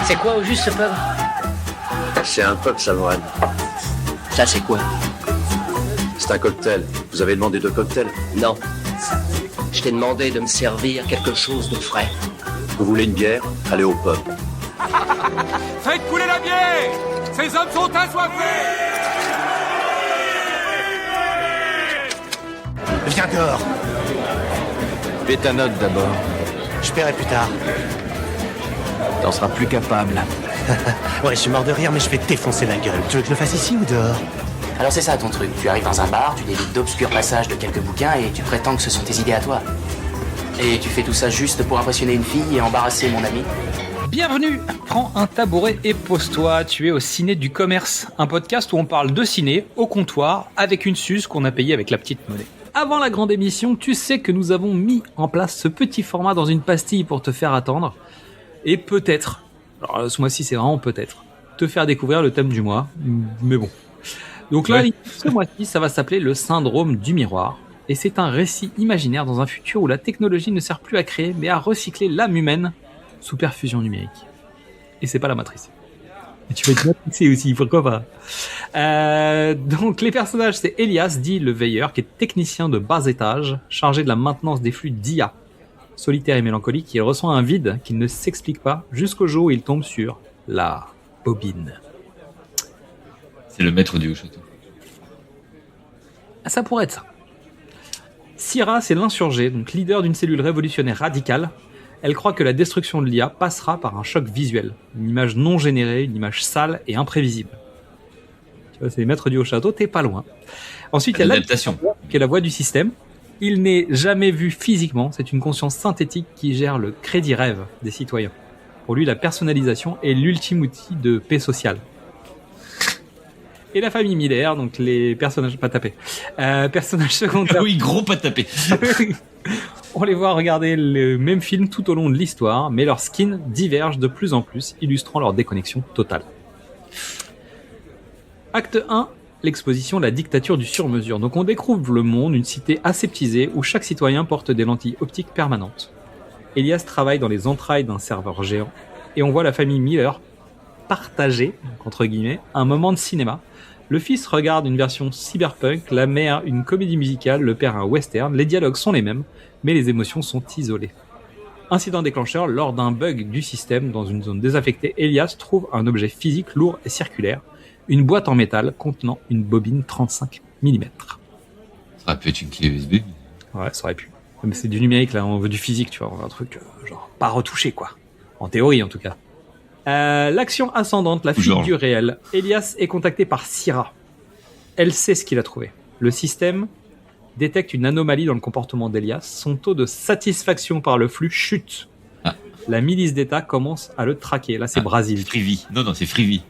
C'est quoi au juste ce pub? C'est un pub, Salmohan. Ça c'est quoi? C'est un cocktail. Vous avez demandé 2 cocktails? Non. Je t'ai demandé de me servir quelque chose de frais. Vous voulez une bière? Allez au pub. Faites couler la bière! Ces hommes sont assoiffés! Viens dehors. Fais ta note d'abord. Je paierai plus tard. T'en seras plus capable. Ouais, je suis mort de rire, mais je vais te défoncer la gueule. Tu veux que je le fasse ici ou dehors? Alors c'est ça ton truc, tu arrives dans un bar, tu délites d'obscurs passages de quelques bouquins et tu prétends que ce sont tes idées à toi. Et tu fais tout ça juste pour impressionner une fille et embarrasser mon ami? Bienvenue, prends un tabouret et pose-toi, tu es au Ciné du Commerce, un podcast où on parle de ciné au comptoir avec une suze qu'on a payée avec la petite monnaie. Avant la grande émission, tu sais que nous avons mis en place ce petit format dans une pastille pour te faire attendre et peut-être, alors ce mois-ci c'est vraiment peut-être, te faire découvrir le thème du mois, mais bon. Donc là, ce mois-ci, ça va s'appeler le syndrome du miroir. Et c'est un récit imaginaire dans un futur où la technologie ne sert plus à créer, mais à recycler l'âme humaine sous perfusion numérique. Et c'est pas la matrice. Et tu vas être matrixé aussi, pourquoi pas. Donc les personnages, c'est Elias, dit le veilleur, qui est technicien de bas étage, chargé de la maintenance des flux d'IA. Solitaire et mélancolique, il ressent un vide qui ne s'explique pas jusqu'au jour où il tombe sur la bobine. C'est le maître du haut-château. Ça pourrait être ça. Syrah, c'est l'insurgée, donc leader d'une cellule révolutionnaire radicale. Elle croit que la destruction de l'IA passera par un choc visuel. Une image non générée, une image sale et imprévisible. Tu vois, c'est les maîtres du haut-château, t'es pas loin. Ensuite, il y a l'adaptation, qui est la voix du système. Il n'est jamais vu physiquement, c'est une conscience synthétique qui gère le crédit rêve des citoyens. Pour lui, la personnalisation est l'ultime outil de paix sociale. Et la famille Miller, donc les personnages pas tapés, personnages secondaires. Oui, gros pas tapés. On les voit regarder le même film tout au long de l'histoire, mais leurs skins divergent de plus en plus, illustrant leur déconnexion totale. Acte 1, l'exposition La dictature du sur-mesure. Donc on découvre le monde, une cité aseptisée où chaque citoyen porte des lentilles optiques permanentes. Elias travaille dans les entrailles d'un serveur géant, et on voit la famille Miller partager, entre guillemets, un moment de cinéma. Le fils regarde une version cyberpunk, la mère une comédie musicale, le père un western, les dialogues sont les mêmes, mais les émotions sont isolées. Incident déclencheur, lors d'un bug du système dans une zone désaffectée, Elias trouve un objet physique lourd et circulaire, une boîte en métal contenant une bobine 35 mm. Ça aurait pu être une clé USB. Ouais, ça aurait pu. Mais c'est du numérique là, on veut du physique, tu vois, on veut un truc genre pas retouché quoi. En théorie en tout cas. L'action ascendante, la fuite du réel. Elias est contacté par Syrah. Elle sait ce qu'il a trouvé. Le système détecte une anomalie dans le comportement d'Elias. Son taux de satisfaction par le flux chute. Ah. La milice d'État commence à le traquer. Là, c'est Brésil. Freevee. Non, c'est Freevee.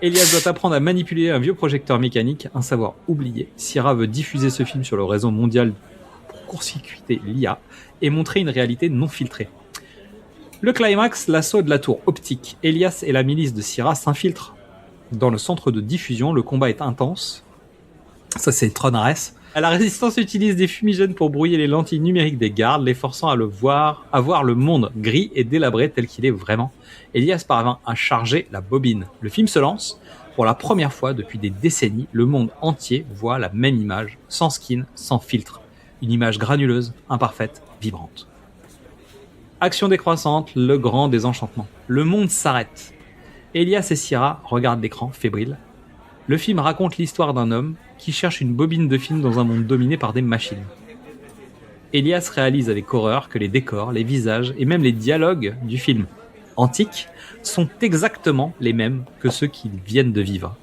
Elias doit apprendre à manipuler un vieux projecteur mécanique, un savoir oublié. Syrah veut diffuser ce film sur le réseau mondial pour court-circuiter l'IA et montrer une réalité non filtrée. Le climax, l'assaut de la tour optique. Elias et la milice de Syrah s'infiltrent dans le centre de diffusion. Le combat est intense. Ça, c'est Tron Ares. La résistance utilise des fumigènes pour brouiller les lentilles numériques des gardes, les forçant à voir le monde gris et délabré tel qu'il est vraiment. Elias parvint à charger la bobine. Le film se lance. Pour la première fois depuis des décennies, le monde entier voit la même image, sans skin, sans filtre. Une image granuleuse, imparfaite, vibrante. Action décroissante, le grand désenchantement. Le monde s'arrête. Elias et Syrah regardent l'écran, fébriles. Le film raconte l'histoire d'un homme qui cherche une bobine de film dans un monde dominé par des machines. Elias réalise avec horreur que les décors, les visages et même les dialogues du film antique sont exactement les mêmes que ceux qui viennent de vivre.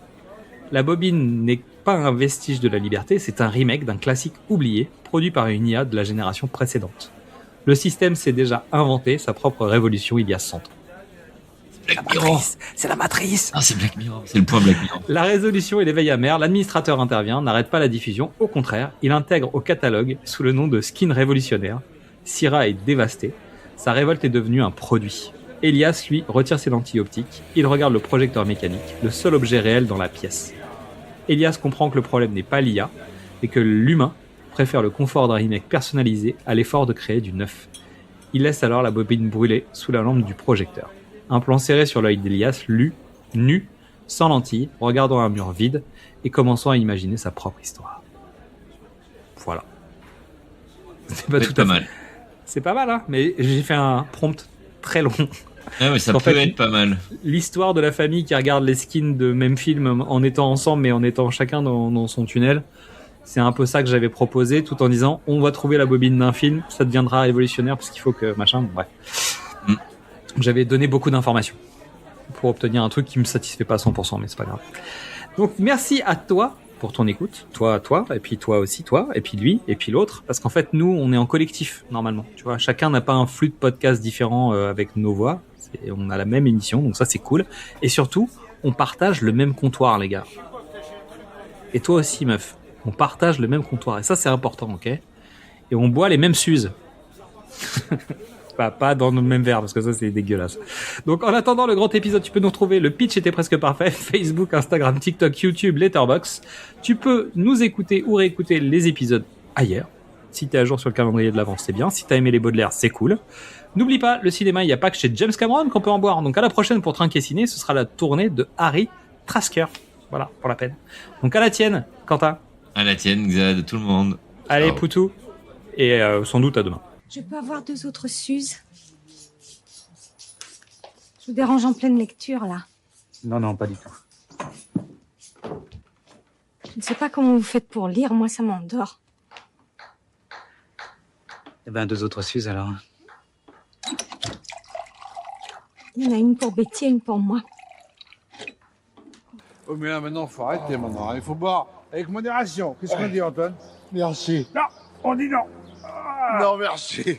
La bobine n'est pas un vestige de la liberté, c'est un remake d'un classique oublié, produit par une IA de la génération précédente. Le système s'est déjà inventé sa propre révolution il y a 100 ans. C'est la matrice. Ah, c'est Black Mirror, c'est le point Black Mirror. La résolution est l'éveil amer, l'administrateur intervient, n'arrête pas la diffusion, au contraire, il intègre au catalogue, sous le nom de skin révolutionnaire. Syrah est dévasté, sa révolte est devenue un produit. Elias, lui, retire ses lentilles optiques, il regarde le projecteur mécanique, le seul objet réel dans la pièce. Elias comprend que le problème n'est pas l'IA, et que l'humain préfère le confort d'un remake personnalisé à l'effort de créer du neuf. Il laisse alors la bobine brûler sous la lampe du projecteur. Un plan serré sur l'œil d'Elias, nu, sans lentilles, regardant un mur vide et commençant à imaginer sa propre histoire. Voilà. C'est pas C'est tout pas à fait. mal. C'est pas mal, hein, mais j'ai fait un prompt très long. Ah ouais, ça En peut fait, être pas mal. L'histoire de la famille qui regarde les skins de même film en étant ensemble, mais en étant chacun dans son tunnel. C'est un peu ça que j'avais proposé, tout en disant on va trouver la bobine d'un film, ça deviendra révolutionnaire parce qu'il faut que machin. Bref. Donc, j'avais donné beaucoup d'informations pour obtenir un truc qui me satisfait pas à 100%, mais c'est pas grave. Donc merci à toi pour ton écoute, toi, et puis toi aussi, toi, et puis lui, et puis l'autre, parce qu'en fait nous on est en collectif normalement. Tu vois, chacun n'a pas un flux de podcasts différent avec nos voix. On a la même émission, donc ça c'est cool. Et surtout, on partage le même comptoir, les gars. Et toi aussi, meuf. On partage le même comptoir. Et ça, c'est important, ok? Et on boit les mêmes Suzes. pas dans le même verre, parce que ça, c'est dégueulasse. Donc, en attendant le grand épisode, tu peux nous retrouver. Le pitch était presque parfait. Facebook, Instagram, TikTok, YouTube, Letterboxd. Tu peux nous écouter ou réécouter les épisodes ailleurs. Si t'es à jour sur le calendrier de l'avance, c'est bien. Si t'as aimé les Baudelaire, c'est cool. N'oublie pas, le cinéma, il n'y a pas que chez James Cameron qu'on peut en boire. Donc, à la prochaine, pour Trinquer Ciné, ce sera la tournée de Harry Trasker. Voilà, pour la peine. Donc, à la tienne, Quentin. À la tienne, Xad, tout le monde. Allez, Ciao. Poutou. Et sans doute à demain. Je peux avoir 2 autres Suzes? Je vous dérange en pleine lecture, là. Non, pas du tout. Je ne sais pas comment vous faites pour lire, moi ça m'endort. Eh ben, 2 autres Suzes, alors. Il y en a une pour Betty et une pour moi. Oh, mais là, maintenant, faut arrêter, maintenant. Il faut boire avec modération. Qu'est-ce qu'on dit, Antoine? Merci. Non, on dit non. Non, merci.